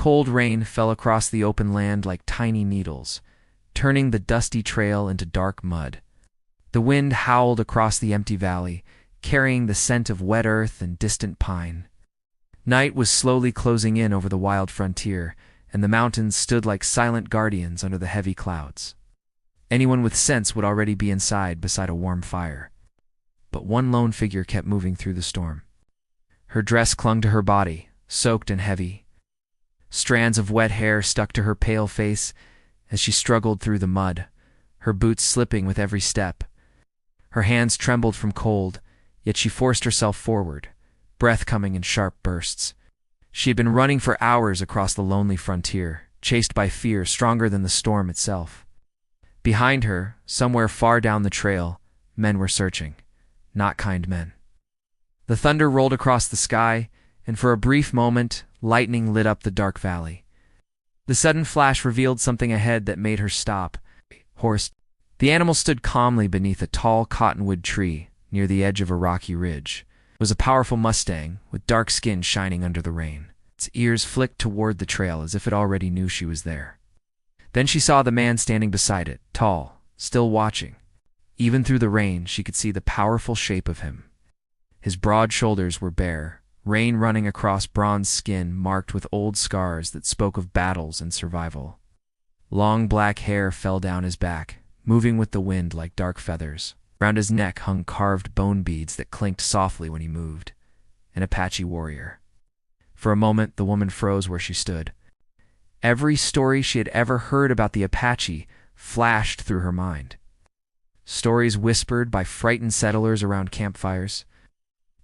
Cold rain fell across the open land like tiny needles, turning the dusty trail into dark mud. The wind howled across the empty valley, carrying the scent of wet earth and distant pine. Night was slowly closing in over the wild frontier, and the mountains stood like silent guardians under the heavy clouds. Anyone with sense would already be inside beside a warm fire. But one lone figure kept moving through the storm. Her dress clung to her body, soaked and heavy. Strands of wet hair stuck to her pale face as she struggled through the mud, her boots slipping with every step. Her hands trembled from cold, yet she forced herself forward, breath coming in sharp bursts. She had been running for hours across the lonely frontier, chased by fear stronger than the storm itself. Behind her, somewhere far down the trail, men were searching, not kind men. The thunder rolled across the sky, and for a brief moment, lightning lit up the dark valley. The sudden flash revealed something ahead that made her stop. Horse. The animal stood calmly beneath a tall cottonwood tree near the edge of a rocky ridge. It was a powerful Mustang, with dark skin shining under the rain. Its ears flicked toward the trail as if it already knew she was there. Then she saw the man standing beside it, tall, still watching. Even through the rain, she could see the powerful shape of him. His broad shoulders were bare, rain running across bronze skin marked with old scars that spoke of battles and survival. Long black hair fell down his back, moving with the wind like dark feathers. Around his neck hung carved bone beads that clinked softly when he moved. An Apache warrior. For a moment, the woman froze where she stood. Every story she had ever heard about the Apache flashed through her mind. Stories whispered by frightened settlers around campfires.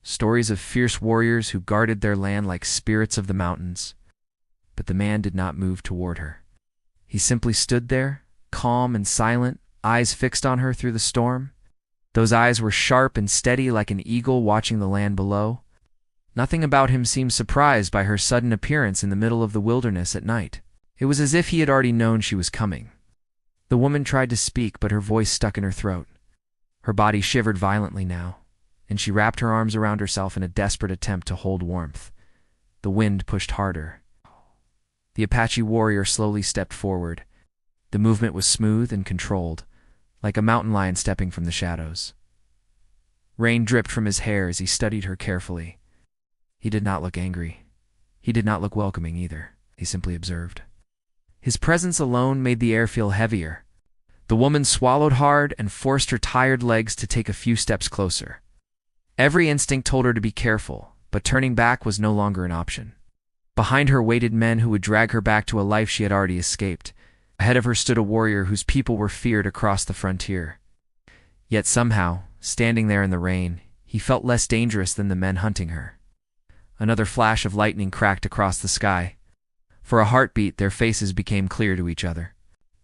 Stories of fierce warriors who guarded their land like spirits of the mountains. But the man did not move toward her. He simply stood there, calm and silent, eyes fixed on her through the storm. Those eyes were sharp and steady like an eagle watching the land below. Nothing about him seemed surprised by her sudden appearance in the middle of the wilderness at night. It was as if he had already known she was coming. The woman tried to speak, but her voice stuck in her throat. Her body shivered violently now, and she wrapped her arms around herself in a desperate attempt to hold warmth. The wind pushed harder. The Apache warrior slowly stepped forward. The movement was smooth and controlled, like a mountain lion stepping from the shadows. Rain dripped from his hair as he studied her carefully. He did not look angry. He did not look welcoming either. He simply observed. His presence alone made the air feel heavier. The woman swallowed hard and forced her tired legs to take a few steps closer. Every instinct told her to be careful, but turning back was no longer an option. Behind her waited men who would drag her back to a life she had already escaped. Ahead of her stood a warrior whose people were feared across the frontier. Yet somehow, standing there in the rain, he felt less dangerous than the men hunting her. Another flash of lightning cracked across the sky. For a heartbeat, their faces became clear to each other.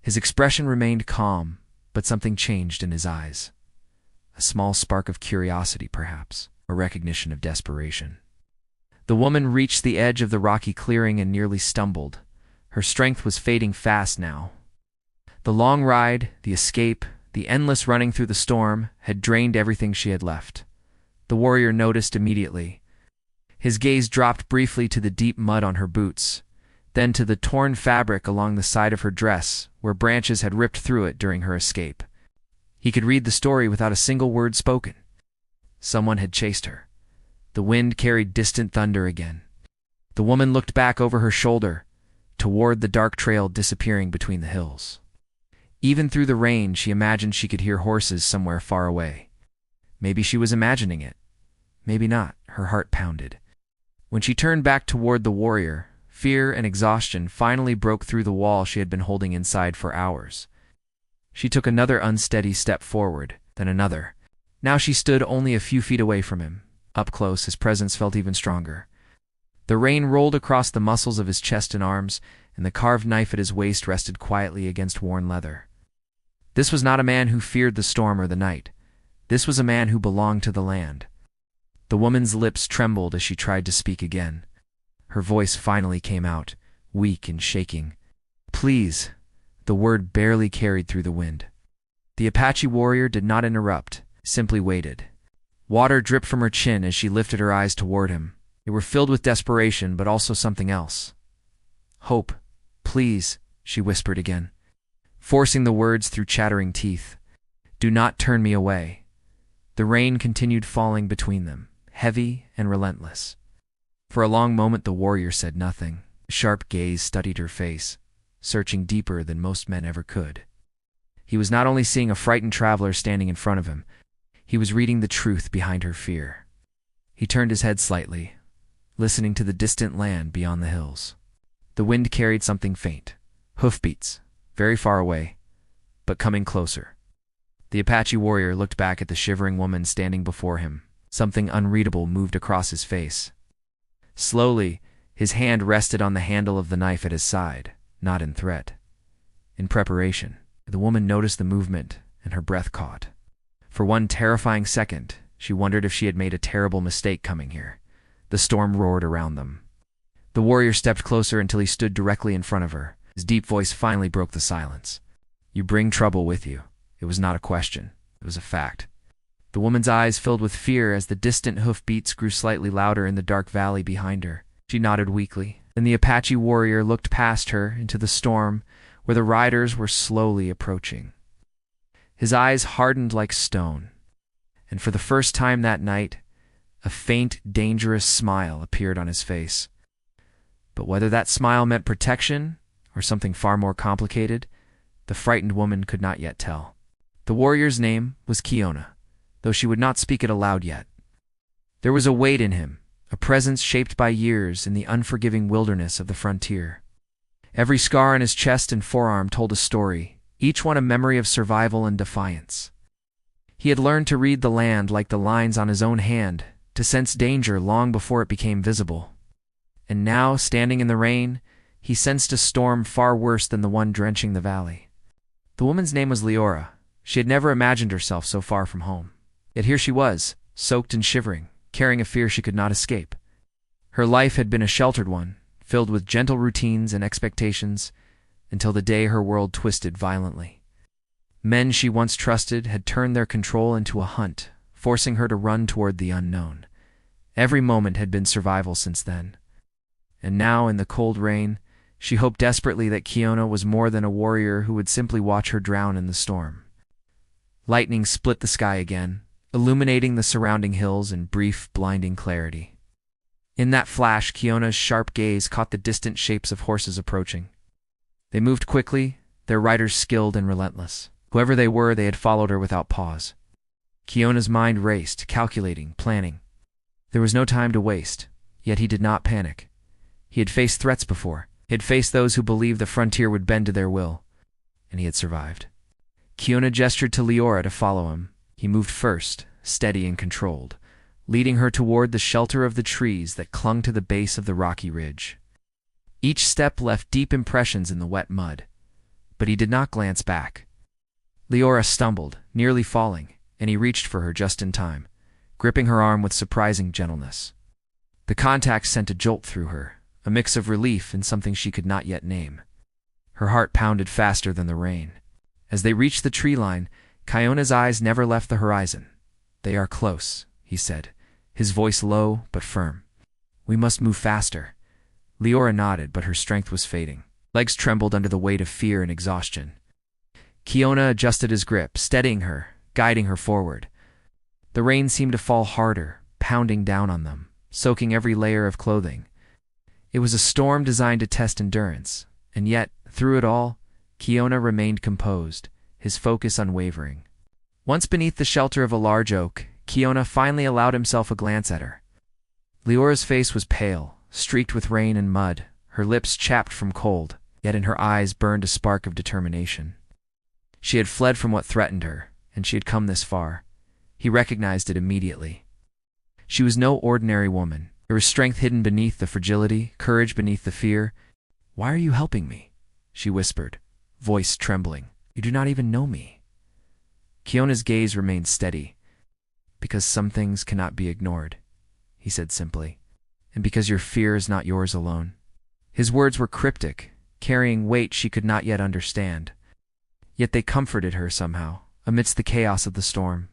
His expression remained calm, but something changed in his eyes. A small spark of curiosity, perhaps, a recognition of desperation. The woman reached the edge of the rocky clearing and nearly stumbled. Her strength was fading fast now. The long ride, the escape, the endless running through the storm had drained everything she had left. The warrior noticed immediately. His gaze dropped briefly to the deep mud on her boots, then to the torn fabric along the side of her dress, where branches had ripped through it during her escape. He could read the story without a single word spoken. Someone had chased her. The wind carried distant thunder again. The woman looked back over her shoulder, toward the dark trail disappearing between the hills. Even through the rain, she imagined she could hear horses somewhere far away. Maybe she was imagining it. Maybe not. Her heart pounded. When she turned back toward the warrior, fear and exhaustion finally broke through the wall she had been holding inside for hours. She took another unsteady step forward, then another. Now she stood only a few feet away from him. Up close, his presence felt even stronger. The rain rolled across the muscles of his chest and arms, and the carved knife at his waist rested quietly against worn leather. This was not a man who feared the storm or the night. This was a man who belonged to the land. The woman's lips trembled as she tried to speak again. Her voice finally came out, weak and shaking. "Please." The word barely carried through the wind. The Apache warrior did not interrupt, simply waited. Water dripped from her chin as she lifted her eyes toward him. They were filled with desperation, but also something else. Hope, please, she whispered again, forcing the words through chattering teeth. Do not turn me away. The rain continued falling between them, heavy and relentless. For a long moment the warrior said nothing. A sharp gaze studied her face, searching deeper than most men ever could. He was not only seeing a frightened traveler standing in front of him, he was reading the truth behind her fear. He turned his head slightly, listening to the distant land beyond the hills. The wind carried something faint, hoofbeats, very far away, but coming closer. The Apache warrior looked back at the shivering woman standing before him. Something unreadable moved across his face. Slowly, his hand rested on the handle of the knife at his side, not in threat. In preparation, the woman noticed the movement, and her breath caught. For one terrifying second, she wondered if she had made a terrible mistake coming here. The storm roared around them. The warrior stepped closer until he stood directly in front of her. His deep voice finally broke the silence. You bring trouble with you. It was not a question. It was a fact. The woman's eyes filled with fear as the distant hoofbeats grew slightly louder in the dark valley behind her. She nodded weakly. Then the Apache warrior looked past her into the storm where the riders were slowly approaching. His eyes hardened like stone, and for the first time that night, a faint, dangerous smile appeared on his face. But whether that smile meant protection or something far more complicated, the frightened woman could not yet tell. The warrior's name was Kiona, though she would not speak it aloud yet. There was a weight in him, a presence shaped by years in the unforgiving wilderness of the frontier. Every scar on his chest and forearm told a story, each one a memory of survival and defiance. He had learned to read the land like the lines on his own hand, to sense danger long before it became visible. And now, standing in the rain, he sensed a storm far worse than the one drenching the valley. The woman's name was Leora. She had never imagined herself so far from home. Yet here she was, soaked and shivering, carrying a fear she could not escape. Her life had been a sheltered one, filled with gentle routines and expectations, until the day her world twisted violently. Men she once trusted had turned their control into a hunt, forcing her to run toward the unknown. Every moment had been survival since then. And now, in the cold rain, she hoped desperately that Kiona was more than a warrior who would simply watch her drown in the storm. Lightning split the sky again, illuminating the surrounding hills in brief, blinding clarity. In that flash, Kiona's sharp gaze caught the distant shapes of horses approaching. They moved quickly, their riders skilled and relentless. Whoever they were, they had followed her without pause. Kiona's mind raced, calculating, planning. There was no time to waste, yet he did not panic. He had faced threats before. He had faced those who believed the frontier would bend to their will, and he had survived. Kiona gestured to Leora to follow him. He moved first, steady and controlled, leading her toward the shelter of the trees that clung to the base of the rocky ridge. Each step left deep impressions in the wet mud, but he did not glance back. Leora stumbled, nearly falling, and he reached for her just in time, gripping her arm with surprising gentleness. The contact sent a jolt through her, a mix of relief and something she could not yet name. Her heart pounded faster than the rain. As they reached the tree line, Kiona's eyes never left the horizon. They are close, he said, his voice low but firm. We must move faster. Leora nodded, but her strength was fading. Legs trembled under the weight of fear and exhaustion. Kiona adjusted his grip, steadying her, guiding her forward. The rain seemed to fall harder, pounding down on them, soaking every layer of clothing. It was a storm designed to test endurance, and yet, through it all, Kiona remained composed, his focus unwavering. Once beneath the shelter of a large oak, Kiona finally allowed himself a glance at her. Leora's face was pale, streaked with rain and mud, her lips chapped from cold, yet in her eyes burned a spark of determination. She had fled from what threatened her, and she had come this far. He recognized it immediately. She was no ordinary woman. There was strength hidden beneath the fragility, courage beneath the fear. "Why are you helping me?" she whispered, voice trembling. "You do not even know me." Kiona's gaze remained steady. "Because some things cannot be ignored," he said simply, "and because your fear is not yours alone." His words were cryptic, carrying weight she could not yet understand. Yet they comforted her somehow, amidst the chaos of the storm.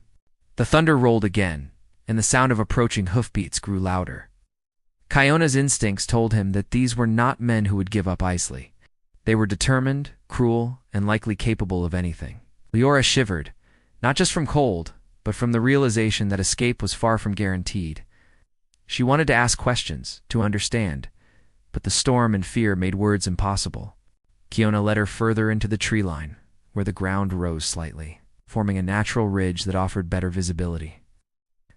The thunder rolled again, and the sound of approaching hoofbeats grew louder. Kiona's instincts told him that these were not men who would give up easily. They were determined, cruel, and likely capable of anything. Leora shivered, not just from cold, but from the realization that escape was far from guaranteed. She wanted to ask questions, to understand, but the storm and fear made words impossible. Kiona led her further into the tree line, where the ground rose slightly, forming a natural ridge that offered better visibility.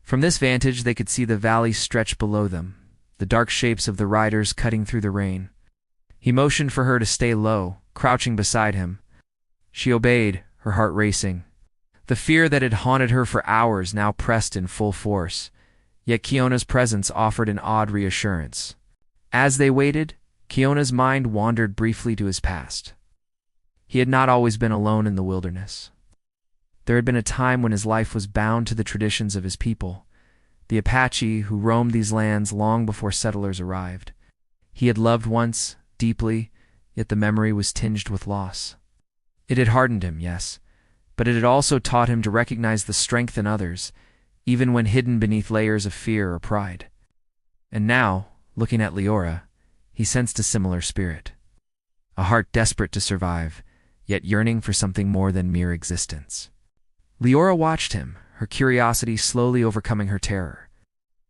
From this vantage they could see the valley stretch below them, the dark shapes of the riders cutting through the rain. He motioned for her to stay low, crouching beside him. She obeyed, her heart racing. The fear that had haunted her for hours now pressed in full force, yet Kiona's presence offered an odd reassurance. As they waited, Kiona's mind wandered briefly to his past. He had not always been alone in the wilderness. There had been a time when his life was bound to the traditions of his people, the Apache who roamed these lands long before settlers arrived. He had loved once, deeply, yet the memory was tinged with loss. It had hardened him, yes, but it had also taught him to recognize the strength in others, even when hidden beneath layers of fear or pride. And now, looking at Leora, he sensed a similar spirit. A heart desperate to survive, yet yearning for something more than mere existence. Leora watched him, her curiosity slowly overcoming her terror.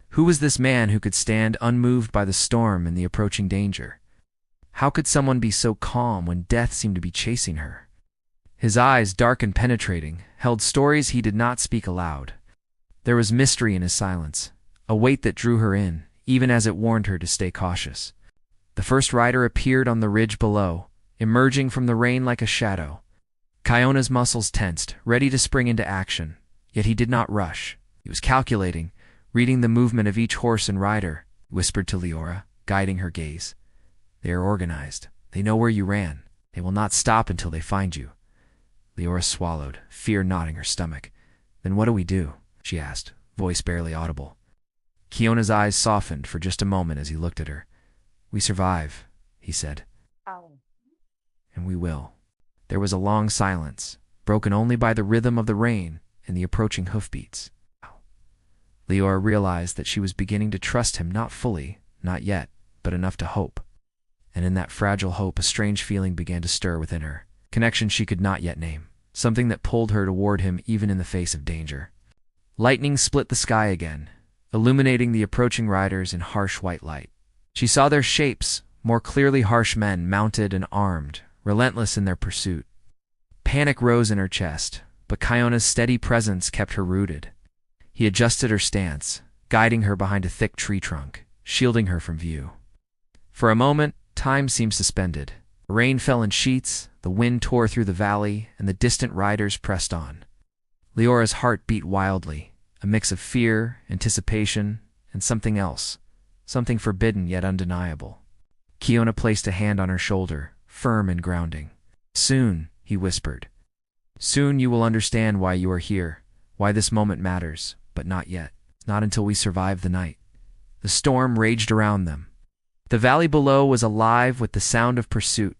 Who was this man who could stand unmoved by the storm and the approaching danger? How could someone be so calm when death seemed to be chasing her? His eyes, dark and penetrating, held stories he did not speak aloud. There was mystery in his silence, a weight that drew her in, even as it warned her to stay cautious. The first rider appeared on the ridge below, emerging from the rain like a shadow. Kiona's muscles tensed, ready to spring into action, yet he did not rush. He was calculating, reading the movement of each horse and rider, whispered to Leora, guiding her gaze. They are organized. They know where you ran. They will not stop until they find you. Leora swallowed, fear knotting her stomach. Then what do we do? She asked, voice barely audible. Kiona's eyes softened for just a moment as he looked at her. We survive, he said. And we will. There was a long silence, broken only by the rhythm of the rain and the approaching hoofbeats. Leora realized that she was beginning to trust him, not fully, not yet, but enough to hope. And in that fragile hope a strange feeling began to stir within her, connection she could not yet name, something that pulled her toward him even in the face of danger. Lightning split the sky again, illuminating the approaching riders in harsh white light. She saw their shapes, more clearly harsh men mounted and armed, relentless in their pursuit. Panic rose in her chest, but Kiona's steady presence kept her rooted. He adjusted her stance, guiding her behind a thick tree trunk, shielding her from view. For a moment, time seemed suspended. The rain fell in sheets, the wind tore through the valley, and the distant riders pressed on. Leora's heart beat wildly, a mix of fear, anticipation, and something else, something forbidden yet undeniable. Kiona placed a hand on her shoulder, firm and grounding. Soon, he whispered. Soon you will understand why you are here, why this moment matters, but not yet, not until we survive the night. The storm raged around them. The valley below was alive with the sound of pursuit,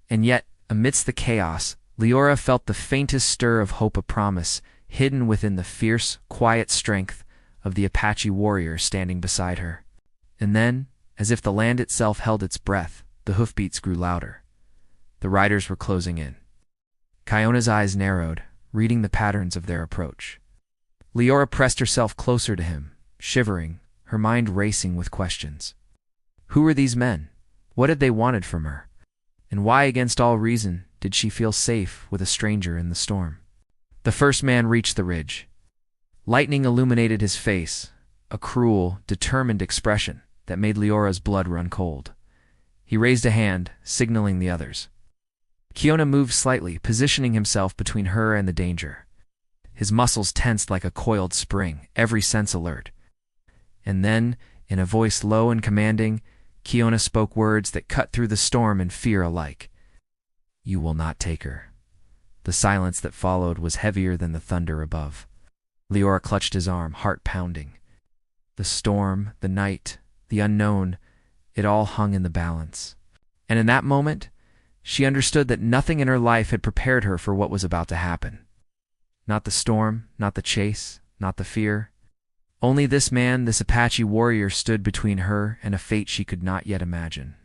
and yet, amidst the chaos, Leora felt the faintest stir of hope, a promise, hidden within the fierce, quiet strength of the Apache warrior standing beside her. And then, as if the land itself held its breath, the hoofbeats grew louder. The riders were closing in. Kiona's eyes narrowed, reading the patterns of their approach. Leora pressed herself closer to him, shivering, her mind racing with questions. Who were these men? What had they wanted from her? And why, against all reason, did she feel safe with a stranger in the storm? The first man reached the ridge. Lightning illuminated his face, a cruel, determined expression that made Leora's blood run cold. He raised a hand, signaling the others. Kiona moved slightly, positioning himself between her and the danger. His muscles tensed like a coiled spring, every sense alert. And then, in a voice low and commanding, Kiona spoke words that cut through the storm and fear alike. You will not take her. The silence that followed was heavier than the thunder above. Leora clutched his arm, heart pounding. The storm, the night, the unknown, it all hung in the balance. And in that moment, she understood that nothing in her life had prepared her for what was about to happen. Not the storm, not the chase, not the fear. Only this man, this Apache warrior, stood between her and a fate she could not yet imagine.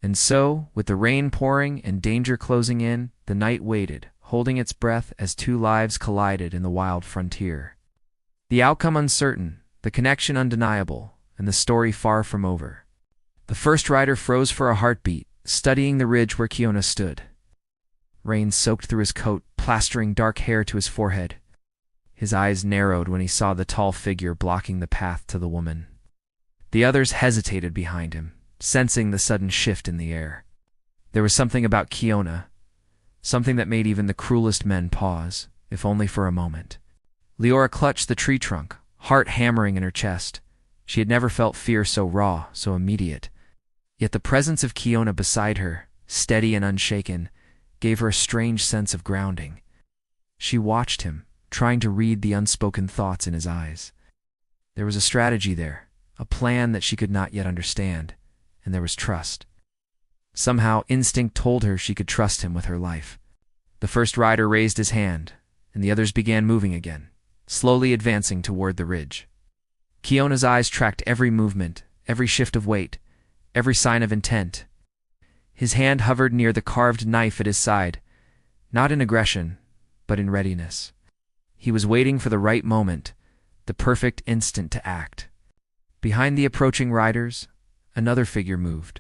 And so, with the rain pouring and danger closing in, the night waited, holding its breath as two lives collided in the wild frontier. The outcome uncertain, the connection undeniable, and the story far from over. The first rider froze for a heartbeat, studying the ridge where Kiona stood. Rain soaked through his coat, plastering dark hair to his forehead. His eyes narrowed when he saw the tall figure blocking the path to the woman. The others hesitated behind him, sensing the sudden shift in the air. There was something about Kiona, something that made even the cruelest men pause, if only for a moment. Leora clutched the tree trunk, heart hammering in her chest. She had never felt fear so raw, so immediate. Yet the presence of Kiona beside her, steady and unshaken, gave her a strange sense of grounding. She watched him, trying to read the unspoken thoughts in his eyes. There was a strategy there, a plan that she could not yet understand, and there was trust. Somehow, instinct told her she could trust him with her life. The first rider raised his hand, and the others began moving again, slowly advancing toward the ridge. Kiona's eyes tracked every movement, every shift of weight, every sign of intent. His hand hovered near the carved knife at his side, not in aggression, but in readiness. He was waiting for the right moment, the perfect instant to act. Behind the approaching riders, another figure moved.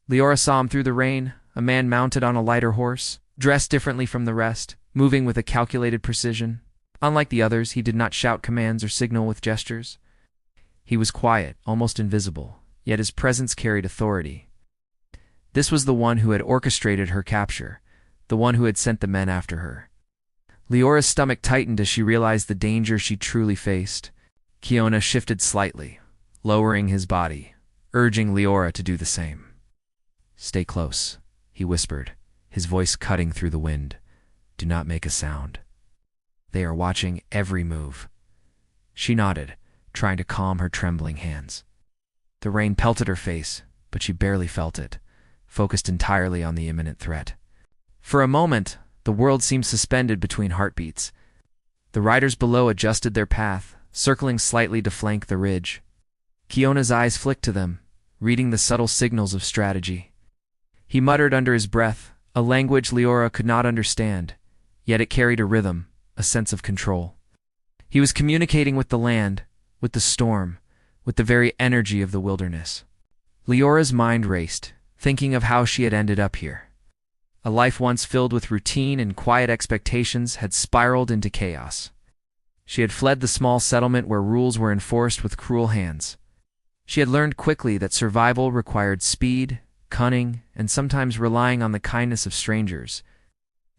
Leora saw him through the rain, a man mounted on a lighter horse, dressed differently from the rest, moving with a calculated precision. Unlike the others, he did not shout commands or signal with gestures. He was quiet, almost invisible, yet his presence carried authority. This was the one who had orchestrated her capture, the one who had sent the men after her. Leora's stomach tightened as she realized the danger she truly faced. Kiona shifted slightly, lowering his body, urging Leora to do the same. "Stay close," he whispered, his voice cutting through the wind. "Do not make a sound. They are watching every move." She nodded, trying to calm her trembling hands. The rain pelted her face, but she barely felt it, focused entirely on the imminent threat. For a moment, the world seemed suspended between heartbeats. The riders below adjusted their path, circling slightly to flank the ridge. Kiona's eyes flicked to them, reading the subtle signals of strategy. He muttered under his breath, a language Leora could not understand, yet it carried a rhythm, a sense of control. He was communicating with the land, with the storm, with the very energy of the wilderness. Leora's mind raced, thinking of how she had ended up here. A life once filled with routine and quiet expectations had spiraled into chaos. She had fled the small settlement where rules were enforced with cruel hands. She had learned quickly that survival required speed, cunning, and sometimes relying on the kindness of strangers.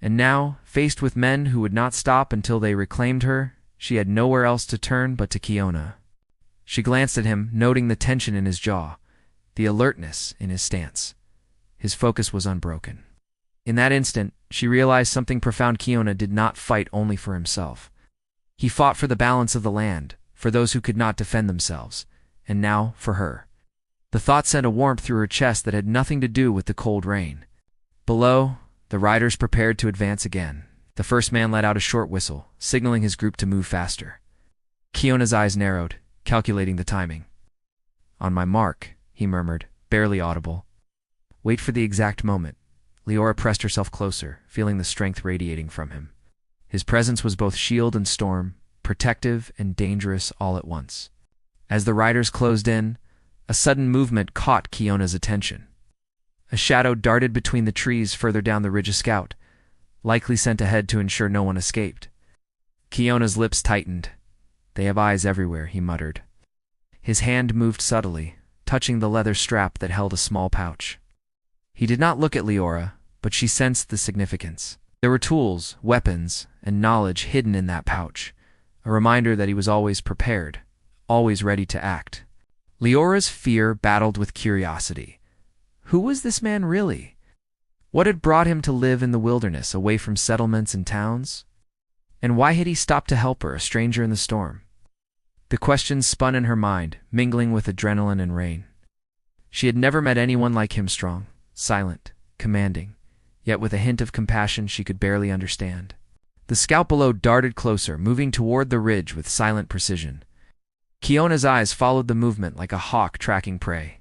And now, faced with men who would not stop until they reclaimed her, she had nowhere else to turn but to Kiona. She glanced at him, noting the tension in his jaw, the alertness in his stance. His focus was unbroken. In that instant, she realized something profound. Kiona did not fight only for himself. He fought for the balance of the land, for those who could not defend themselves, and now for her. The thought sent a warmth through her chest that had nothing to do with the cold rain. Below, the riders prepared to advance again. The first man let out a short whistle, signaling his group to move faster. Kiona's eyes narrowed, calculating the timing. "On my mark," he murmured, barely audible. "Wait for the exact moment." Leora pressed herself closer, feeling the strength radiating from him. His presence was both shield and storm, protective and dangerous all at once. As the riders closed in, a sudden movement caught Kiona's attention. A shadow darted between the trees further down the ridge. A scout, likely sent ahead to ensure no one escaped. Kiona's lips tightened. "They have eyes everywhere," he muttered. His hand moved subtly, touching the leather strap that held a small pouch. He did not look at Leora, but she sensed the significance. There were tools, weapons, and knowledge hidden in that pouch, a reminder that he was always prepared, always ready to act. Leora's fear battled with curiosity. Who was this man really? What had brought him to live in the wilderness, away from settlements and towns? And why had he stopped to help her, a stranger in the storm? The questions spun in her mind, mingling with adrenaline and rain. She had never met anyone like him, strong, silent, commanding, yet with a hint of compassion she could barely understand. The scout below darted closer, moving toward the ridge with silent precision. Kiona's eyes followed the movement like a hawk tracking prey.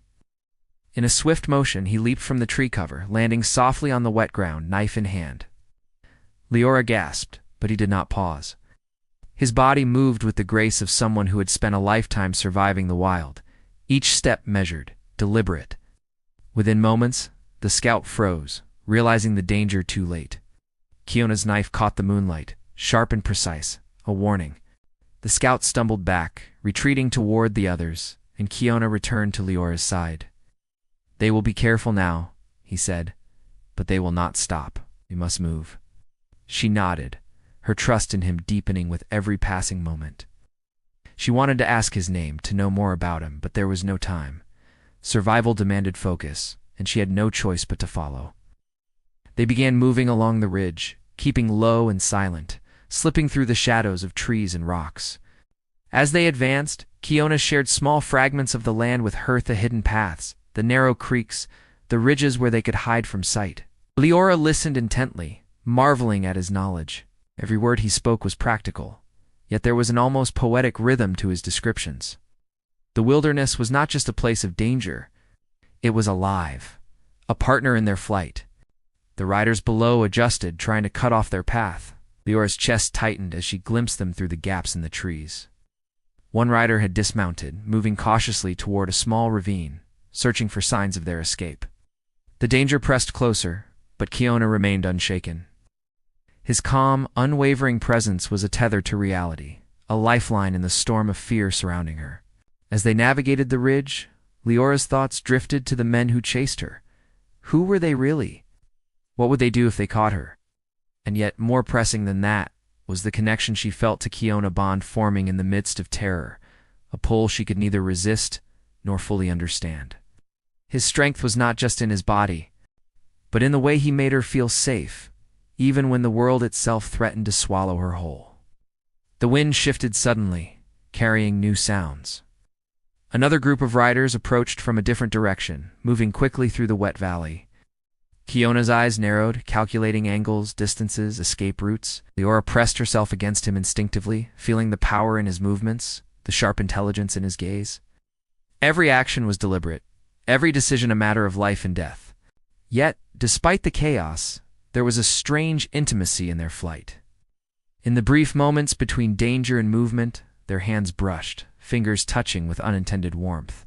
In a swift motion, he leaped from the tree cover, landing softly on the wet ground, knife in hand. Leora gasped, but he did not pause. His body moved with the grace of someone who had spent a lifetime surviving the wild, each step measured, deliberate. Within moments, the scout froze, realizing the danger too late. Kiona's knife caught the moonlight, sharp and precise, a warning. The scout stumbled back, retreating toward the others, and Kiona returned to Leora's side. "They will be careful now," he said, "but they will not stop. We must move." She nodded, her trust in him deepening with every passing moment. She wanted to ask his name, to know more about him, but there was no time. Survival demanded focus, and she had no choice but to follow. They began moving along the ridge, keeping low and silent, slipping through the shadows of trees and rocks. As they advanced, Kiona shared small fragments of the land with her, the hidden paths, the narrow creeks, the ridges where they could hide from sight. Leora listened intently, marveling at his knowledge. Every word he spoke was practical, yet there was an almost poetic rhythm to his descriptions. The wilderness was not just a place of danger, it was alive, a partner in their flight. The riders below adjusted, trying to cut off their path. Leora's chest tightened as she glimpsed them through the gaps in the trees. One rider had dismounted, moving cautiously toward a small ravine, searching for signs of their escape. The danger pressed closer, but Kiona remained unshaken. His calm, unwavering presence was a tether to reality, a lifeline in the storm of fear surrounding her. As they navigated the ridge, Leora's thoughts drifted to the men who chased her. Who were they really? What would they do if they caught her? And yet, more pressing than that, was the connection she felt to Kiona, bond forming in the midst of terror, a pull she could neither resist nor fully understand. His strength was not just in his body, but in the way he made her feel safe, even when the world itself threatened to swallow her whole. The wind shifted suddenly, carrying new sounds. Another group of riders approached from a different direction, moving quickly through the wet valley. Kiona's eyes narrowed, calculating angles, distances, escape routes. Leora pressed herself against him instinctively, feeling the power in his movements, the sharp intelligence in his gaze. Every action was deliberate, every decision a matter of life and death. Yet, despite the chaos, there was a strange intimacy in their flight. In the brief moments between danger and movement, their hands brushed, fingers touching with unintended warmth.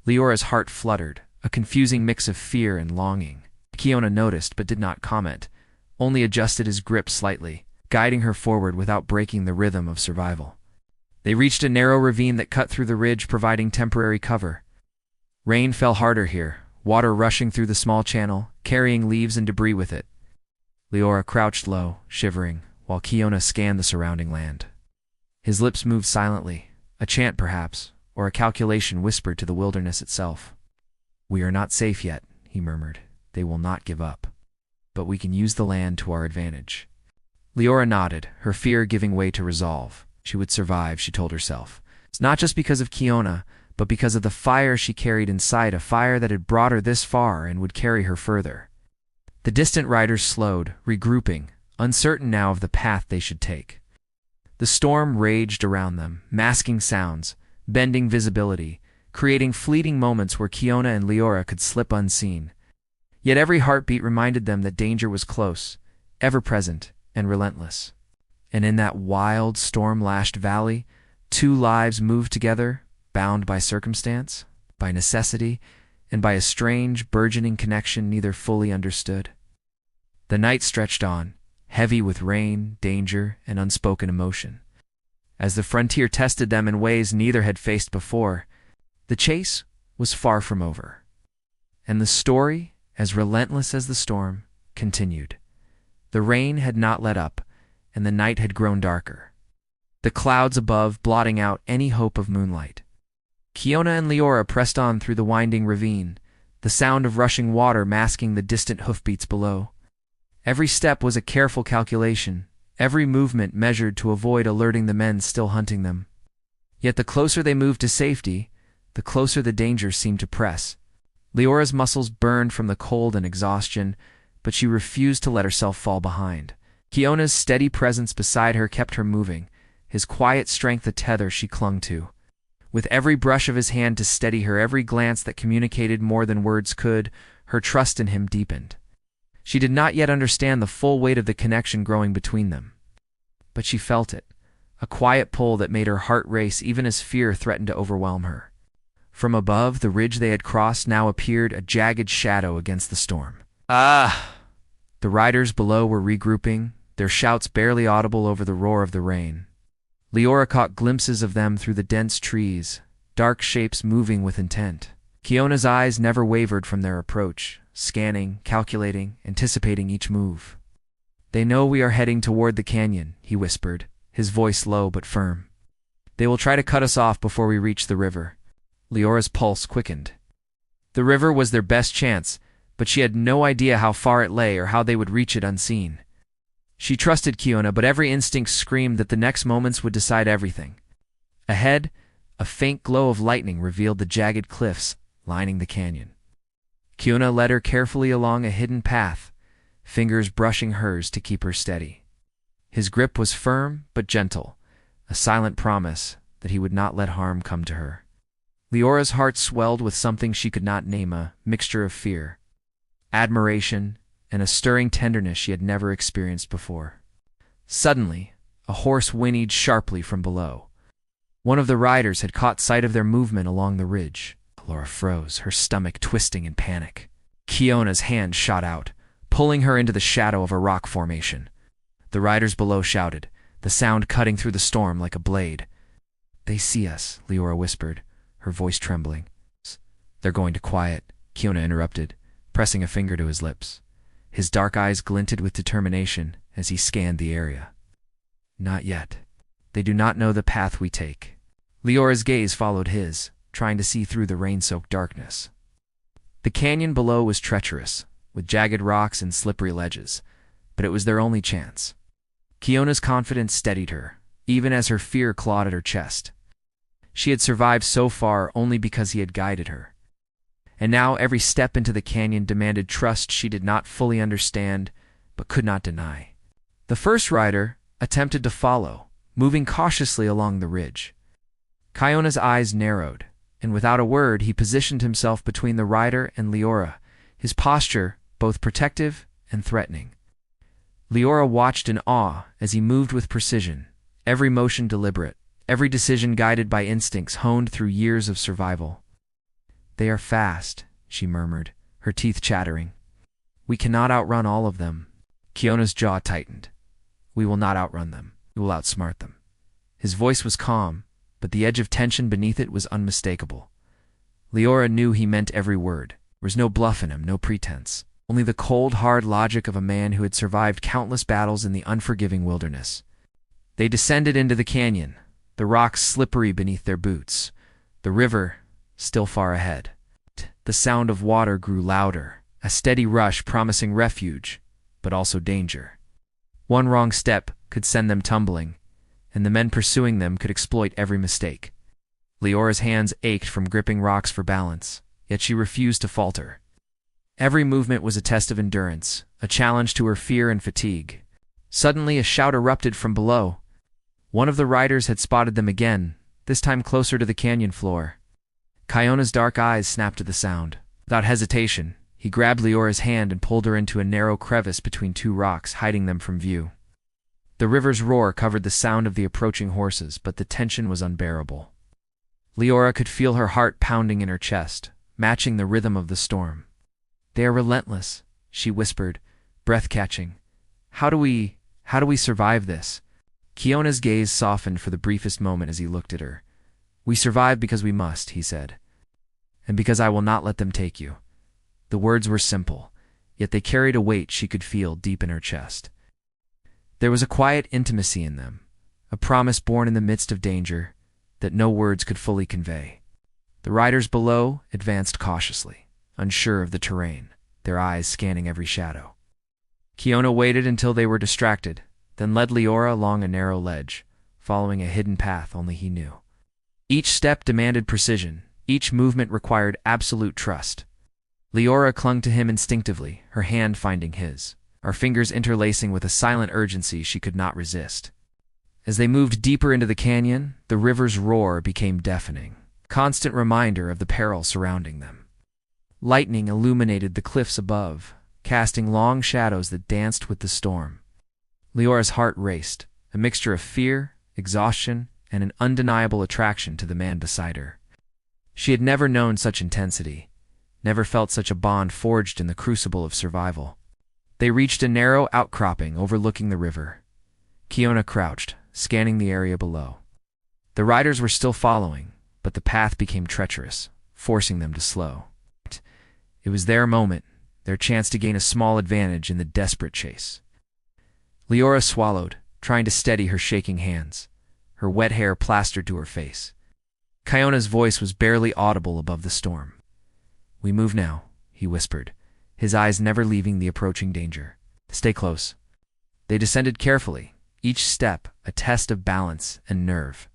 Leora's heart fluttered, a confusing mix of fear and longing. Kiona noticed but did not comment, only adjusted his grip slightly, guiding her forward without breaking the rhythm of survival. They reached a narrow ravine that cut through the ridge, providing temporary cover. Rain fell harder here, water rushing through the small channel, carrying leaves and debris with it. Leora crouched low, shivering, while Kiona scanned the surrounding land. His lips moved silently, a chant perhaps, or a calculation whispered to the wilderness itself. "We are not safe yet," he murmured. "They will not give up. But we can use the land to our advantage." Leora nodded, her fear giving way to resolve. She would survive, she told herself. It's not just because of Kiona, but because of the fire she carried inside, a fire that had brought her this far and would carry her further. The distant riders slowed, regrouping, uncertain now of the path they should take. The storm raged around them, masking sounds, bending visibility, creating fleeting moments where Kiona and Leora could slip unseen. Yet every heartbeat reminded them that danger was close, ever-present, and relentless. And in that wild, storm-lashed valley, two lives moved together, bound by circumstance, by necessity, and by a strange, burgeoning connection neither fully understood. The night stretched on, heavy with rain, danger, and unspoken emotion. As the frontier tested them in ways neither had faced before, the chase was far from over. And the story, as relentless as the storm, continued. The rain had not let up, and the night had grown darker, the clouds above blotting out any hope of moonlight. Kiona and Leora pressed on through the winding ravine, the sound of rushing water masking the distant hoofbeats below. Every step was a careful calculation, every movement measured to avoid alerting the men still hunting them. Yet the closer they moved to safety, the closer the danger seemed to press. Leora's muscles burned from the cold and exhaustion, but she refused to let herself fall behind. Kiona's steady presence beside her kept her moving, his quiet strength a tether she clung to. With every brush of his hand to steady her, every glance that communicated more than words could, her trust in him deepened. She did not yet understand the full weight of the connection growing between them. But she felt it, a quiet pull that made her heart race even as fear threatened to overwhelm her. From above, the ridge they had crossed now appeared a jagged shadow against the storm. Ah! The riders below were regrouping, their shouts barely audible over the roar of the rain. Leora caught glimpses of them through the dense trees, dark shapes moving with intent. Kiona's eyes never wavered from their approach, scanning, calculating, anticipating each move. "They know we are heading toward the canyon," he whispered, his voice low but firm. "They will try to cut us off before we reach the river." Leora's pulse quickened. The river was their best chance, but she had no idea how far it lay or how they would reach it unseen. She trusted Kiona, but every instinct screamed that the next moments would decide everything. Ahead, a faint glow of lightning revealed the jagged cliffs lining the canyon. Kiona led her carefully along a hidden path, fingers brushing hers to keep her steady. His grip was firm but gentle, a silent promise that he would not let harm come to her. Leora's heart swelled with something she could not name, a mixture of fear, admiration, and a stirring tenderness she had never experienced before. Suddenly, a horse whinnied sharply from below. One of the riders had caught sight of their movement along the ridge. Leora froze, her stomach twisting in panic. Kiona's hand shot out, pulling her into the shadow of a rock formation. The riders below shouted, the sound cutting through the storm like a blade. "They see us," Leora whispered, her voice trembling. "They're going to quiet," Kiona interrupted, pressing a finger to his lips. His dark eyes glinted with determination as he scanned the area. "Not yet. They do not know the path we take." Leora's gaze followed his, trying to see through the rain-soaked darkness. The canyon below was treacherous, with jagged rocks and slippery ledges, but it was their only chance. Kiona's confidence steadied her, even as her fear clawed at her chest. She had survived so far only because he had guided her. And now every step into the canyon demanded trust she did not fully understand, but could not deny. The first rider attempted to follow, moving cautiously along the ridge. Kiona's eyes narrowed, and without a word he positioned himself between the rider and Leora, his posture both protective and threatening. Leora watched in awe as he moved with precision, every motion deliberate, every decision guided by instincts honed through years of survival. "They are fast," she murmured, her teeth chattering. "We cannot outrun all of them." Kiona's jaw tightened. "We will not outrun them. We will outsmart them." His voice was calm, but the edge of tension beneath it was unmistakable. Leora knew he meant every word. There was no bluff in him, no pretense. Only the cold, hard logic of a man who had survived countless battles in the unforgiving wilderness. They descended into the canyon, the rocks slippery beneath their boots, the river still far ahead. The sound of water grew louder, a steady rush promising refuge, but also danger. One wrong step could send them tumbling, and the men pursuing them could exploit every mistake. Leora's hands ached from gripping rocks for balance, yet she refused to falter. Every movement was a test of endurance, a challenge to her fear and fatigue. Suddenly a shout erupted from below. One of the riders had spotted them again, this time closer to the canyon floor. Kiona's dark eyes snapped to the sound. Without hesitation, he grabbed Leora's hand and pulled her into a narrow crevice between two rocks, hiding them from view. The river's roar covered the sound of the approaching horses, but the tension was unbearable. Leora could feel her heart pounding in her chest, matching the rhythm of the storm. "They are relentless," she whispered, breath-catching. How do we survive this?" Kiona's gaze softened for the briefest moment as he looked at her. "We survive because we must," he said. "And because I will not let them take you." The words were simple, yet they carried a weight she could feel deep in her chest. There was a quiet intimacy in them, a promise born in the midst of danger that no words could fully convey. The riders below advanced cautiously, unsure of the terrain, their eyes scanning every shadow. Kiona waited until they were distracted, then led Leora along a narrow ledge, following a hidden path only he knew. Each step demanded precision, each movement required absolute trust. Leora clung to him instinctively, her hand finding his, her fingers interlacing with a silent urgency she could not resist. As they moved deeper into the canyon, the river's roar became deafening. constant reminder of the peril surrounding them. Lightning illuminated the cliffs above, casting long shadows that danced with the storm. Leora's heart raced, a mixture of fear, exhaustion, and an undeniable attraction to the man beside her. She had never known such intensity, never felt such a bond forged in the crucible of survival. They reached a narrow outcropping overlooking the river. Kiona crouched, scanning the area below. The riders were still following, but the path became treacherous, forcing them to slow. It was their moment, their chance to gain a small advantage in the desperate chase. Leora swallowed, trying to steady her shaking hands, her wet hair plastered to her face. Kiona's voice was barely audible above the storm. "We move now," he whispered, his eyes never leaving the approaching danger. "Stay close." They descended carefully, each step a test of balance and nerve.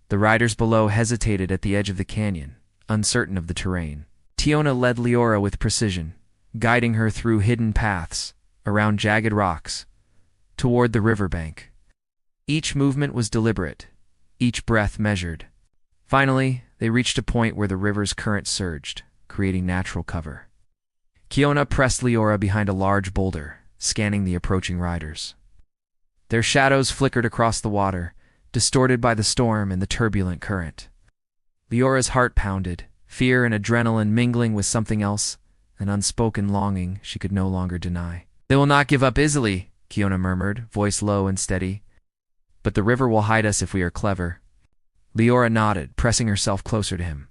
The riders below hesitated at the edge of the canyon, uncertain of the terrain. Kiona led Leora with precision, guiding her through hidden paths, around jagged rocks, toward the riverbank. Each movement was deliberate, each breath measured. Finally, they reached a point where the river's current surged, creating natural cover. Kiona pressed Leora behind a large boulder, scanning the approaching riders. Their shadows flickered across the water, distorted by the storm and the turbulent current. Leora's heart pounded, fear and adrenaline mingling with something else, an unspoken longing she could no longer deny. "They will not give up easily," Kiona murmured, voice low and steady. "But the river will hide us if we are clever." Leora nodded, pressing herself closer to him.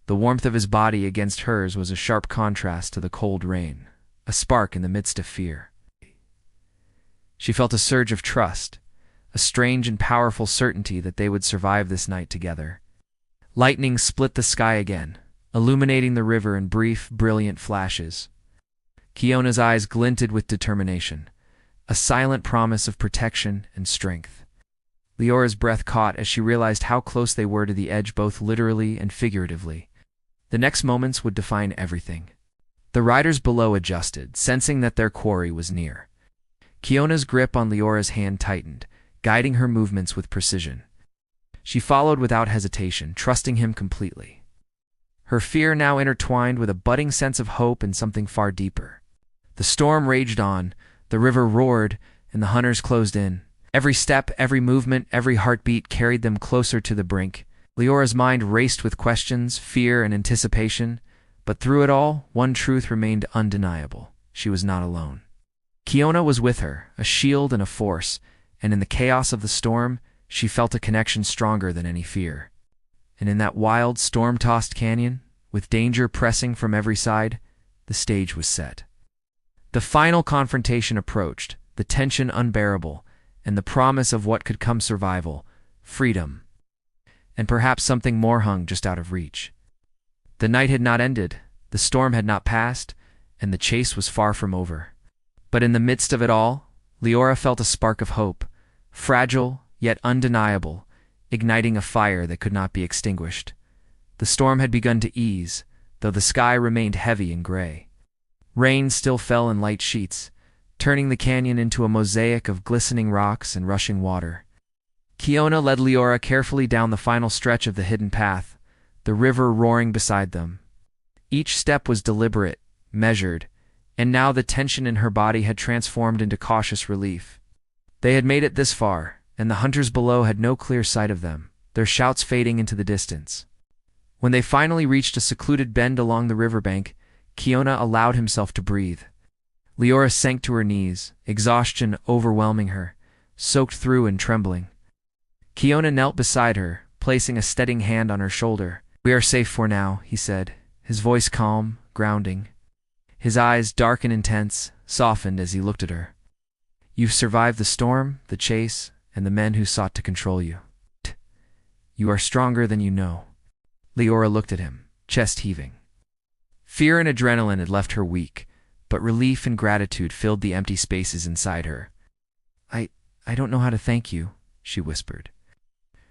The warmth of his body against hers was a sharp contrast to the cold rain, a spark in the midst of fear. She felt a surge of trust, a strange and powerful certainty that they would survive this night together. Lightning split the sky again, illuminating the river in brief, brilliant flashes. Kiona's eyes glinted with determination, a silent promise of protection and strength. Leora's breath caught as she realized how close they were to the edge both literally and figuratively. The next moments would define everything. The riders below adjusted, sensing that their quarry was near. Kiona's grip on Leora's hand tightened, guiding her movements with precision. She followed without hesitation, trusting him completely. Her fear now intertwined with a budding sense of hope and something far deeper. The storm raged on, the river roared, and the hunters closed in. Every step, every movement, every heartbeat carried them closer to the brink. Leora's mind raced with questions, fear, and anticipation, but through it all, one truth remained undeniable. She was not alone. Kiona was with her, a shield and a force, and in the chaos of the storm, she felt a connection stronger than any fear. And in that wild, storm-tossed canyon, with danger pressing from every side, the stage was set. The final confrontation approached, the tension unbearable, and the promise of what could come: survival, freedom, and perhaps something more hung just out of reach. The night had not ended, the storm had not passed, and the chase was far from over. But in the midst of it all, Leora felt a spark of hope, fragile yet undeniable, igniting a fire that could not be extinguished. The storm had begun to ease, though the sky remained heavy and gray. Rain still fell in light sheets, turning the canyon into a mosaic of glistening rocks and rushing water. Kiona led Leora carefully down the final stretch of the hidden path, the river roaring beside them. Each step was deliberate, measured, and now the tension in her body had transformed into cautious relief. They had made it this far, and the hunters below had no clear sight of them, their shouts fading into the distance. When they finally reached a secluded bend along the riverbank, Kiona allowed himself to breathe. Leora sank to her knees, exhaustion overwhelming her, soaked through and trembling. Kiona knelt beside her, placing a steadying hand on her shoulder. "We are safe for now," he said, his voice calm, grounding. His eyes, dark and intense, softened as he looked at her. "You've survived the storm, the chase, and the men who sought to control you. You are stronger than you know." Leora looked at him, chest heaving. Fear and adrenaline had left her weak, but relief and gratitude filled the empty spaces inside her. I don't know how to thank you," she whispered.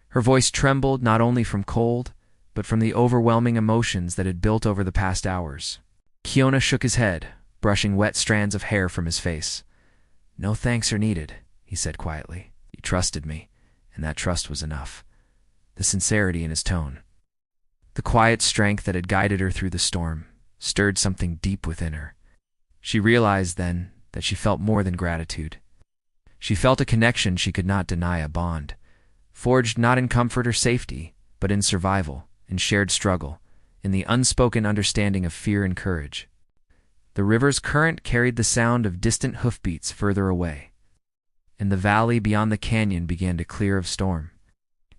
Her voice trembled not only from cold, but from the overwhelming emotions that had built over the past hours. Kiona shook his head, brushing wet strands of hair from his face. "No thanks are needed," he said quietly. "You trusted me, and that trust was enough." The sincerity in his tone, The quiet strength that had guided her through the storm stirred something deep within her. She realized then that she felt more than gratitude. She felt a connection she could not deny, a bond, forged not in comfort or safety, but in survival, in shared struggle, in the unspoken understanding of fear and courage. The river's current carried the sound of distant hoofbeats further away, and the valley beyond the canyon began to clear of storm.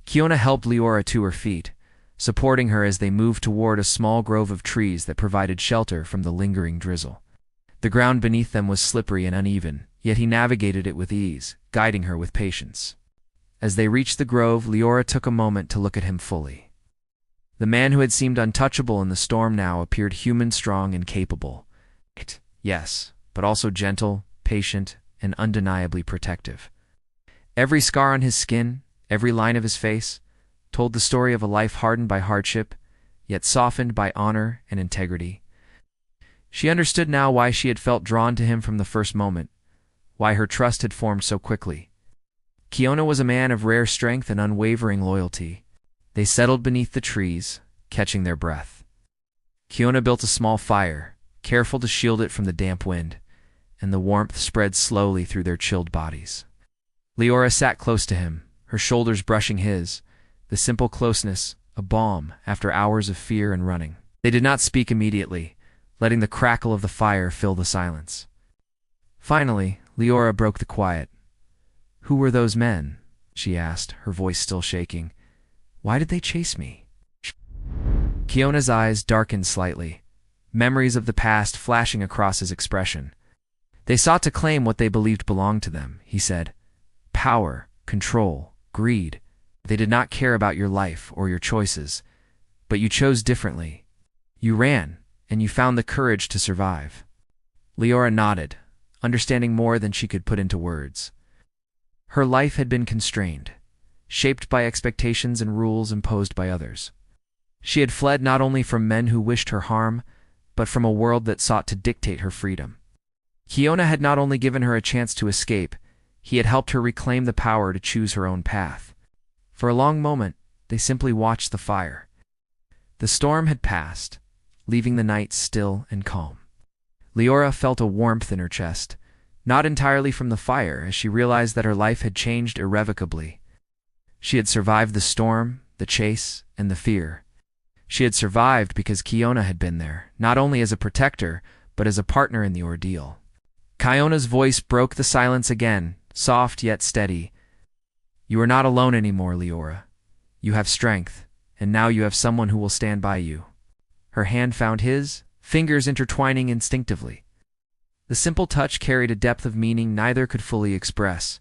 Kiona helped Leora to her feet, supporting her as they moved toward a small grove of trees that provided shelter from the lingering drizzle. The ground beneath them was slippery and uneven, yet he navigated it with ease, guiding her with patience. As they reached the grove, Leora took a moment to look at him fully. The man who had seemed untouchable in the storm now appeared human, strong, and capable. Yes, but also gentle, patient, and undeniably protective. Every scar on his skin, every line of his face, told the story of a life hardened by hardship, yet softened by honor and integrity. She understood now why she had felt drawn to him from the first moment, why her trust had formed so quickly. Kiona was a man of rare strength and unwavering loyalty. They settled beneath the trees, catching their breath. Kiona built a small fire, careful to shield it from the damp wind, and the warmth spread slowly through their chilled bodies. Leora sat close to him, her shoulders brushing his, the simple closeness a balm after hours of fear and running. They did not speak immediately, letting the crackle of the fire fill the silence. Finally, Leora broke the quiet. "Who were those men?" she asked, her voice still shaking. "Why did they chase me?" Kiona's eyes darkened slightly, memories of the past flashing across his expression. "They sought to claim what they believed belonged to them," he said. "Power, control, greed. They did not care about your life or your choices, but you chose differently. You ran, and you found the courage to survive." Leora nodded, understanding more than she could put into words. Her life had been constrained, shaped by expectations and rules imposed by others. She had fled not only from men who wished her harm, but from a world that sought to dictate her freedom. Kiona had not only given her a chance to escape, he had helped her reclaim the power to choose her own path. For a long moment, they simply watched the fire. The storm had passed, leaving the night still and calm. Leora felt a warmth in her chest, not entirely from the fire, as she realized that her life had changed irrevocably. She had survived the storm, the chase, and the fear. She had survived because Kiona had been there, not only as a protector, but as a partner in the ordeal. Kiona's voice broke the silence again, soft yet steady. "You are not alone anymore, Leora. You have strength, and now you have someone who will stand by you." Her hand found his, fingers intertwining instinctively. The simple touch carried a depth of meaning neither could fully express.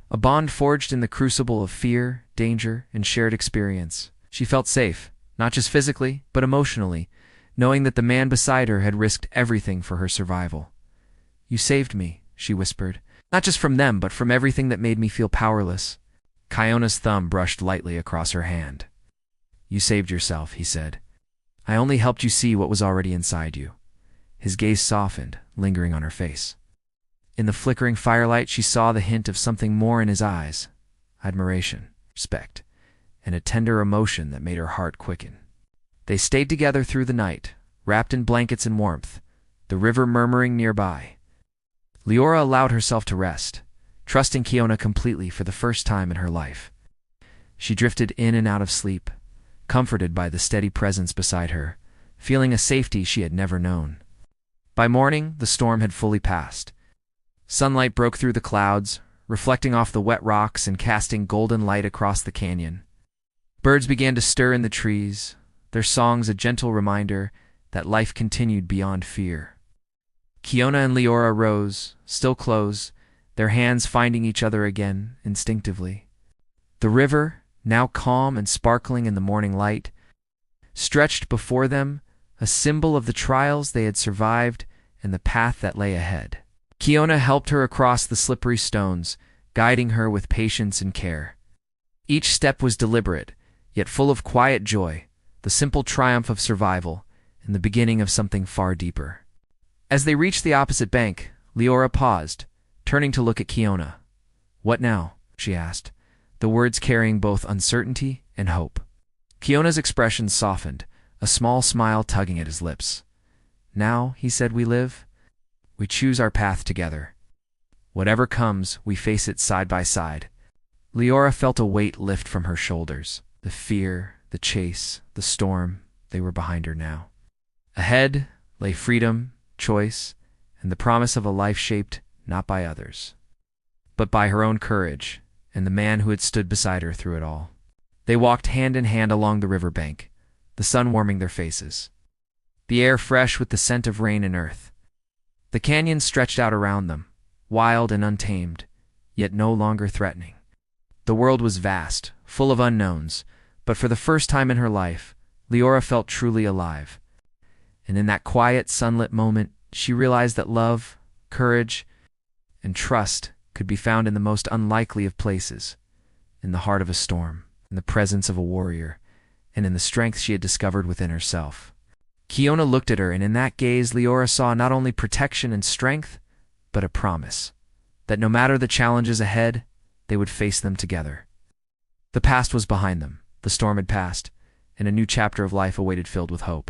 A bond forged in the crucible of fear, danger, and shared experience. She felt safe, not just physically, but emotionally, knowing that the man beside her had risked everything for her survival. "You saved me," she whispered. "Not just from them, but from everything that made me feel powerless." Kiona's thumb brushed lightly across her hand. "You saved yourself," he said. "I only helped you see what was already inside you." His gaze softened, lingering on her face. In the flickering firelight, she saw the hint of something more in his eyes: admiration, respect, and a tender emotion that made her heart quicken. They stayed together through the night, wrapped in blankets and warmth, the river murmuring nearby. Leora allowed herself to rest, trusting Kiona completely for the first time in her life. She drifted in and out of sleep, comforted by the steady presence beside her, feeling a safety she had never known. By morning, the storm had fully passed. Sunlight broke through the clouds, reflecting off the wet rocks and casting golden light across the canyon. Birds began to stir in the trees, their songs a gentle reminder that life continued beyond fear. Kiona and Leora rose, still close, their hands finding each other again, instinctively. The river, now calm and sparkling in the morning light, stretched before them, a symbol of the trials they had survived and the path that lay ahead. Kiona helped her across the slippery stones, guiding her with patience and care. Each step was deliberate, yet full of quiet joy, the simple triumph of survival, and the beginning of something far deeper. As they reached the opposite bank, Leora paused, turning to look at Kiona. "What now?" she asked, the words carrying both uncertainty and hope. Kiona's expression softened, a small smile tugging at his lips. Now, he said, we live. We choose our path together. Whatever comes, we face it side by side. Leora felt a weight lift from her shoulders. The fear, the chase, the storm, they were behind her now. Ahead lay freedom, choice, and the promise of a life shaped not by others, but by her own courage and the man who had stood beside her through it all. They walked hand in hand along the river bank, the sun warming their faces, the air fresh with the scent of rain and earth. The canyon stretched out around them, wild and untamed, yet no longer threatening. The world was vast, full of unknowns, but for the first time in her life, Leora felt truly alive. And in that quiet, sunlit moment, she realized that love, courage, and trust could be found in the most unlikely of places, in the heart of a storm, in the presence of a warrior, and in the strength she had discovered within herself. Kiona looked at her, and in that gaze, Leora saw not only protection and strength, but a promise that no matter the challenges ahead, they would face them together. The past was behind them, the storm had passed, and a new chapter of life awaited filled with hope,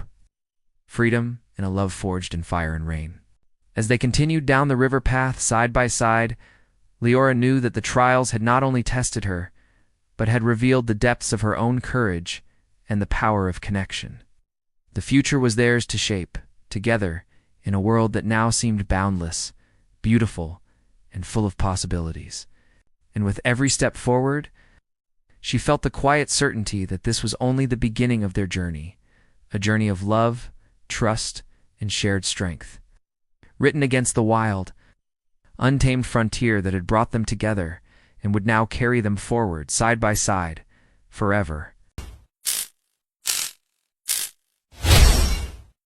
freedom, and a love forged in fire and rain. As they continued down the river path side by side, Leora knew that the trials had not only tested her, but had revealed the depths of her own courage and the power of connection. The future was theirs to shape, together, in a world that now seemed boundless, beautiful, and full of possibilities. And with every step forward, she felt the quiet certainty that this was only the beginning of their journey, a journey of love, trust, and shared strength. Written against the wild, untamed frontier that had brought them together and would now carry them forward, side by side, forever.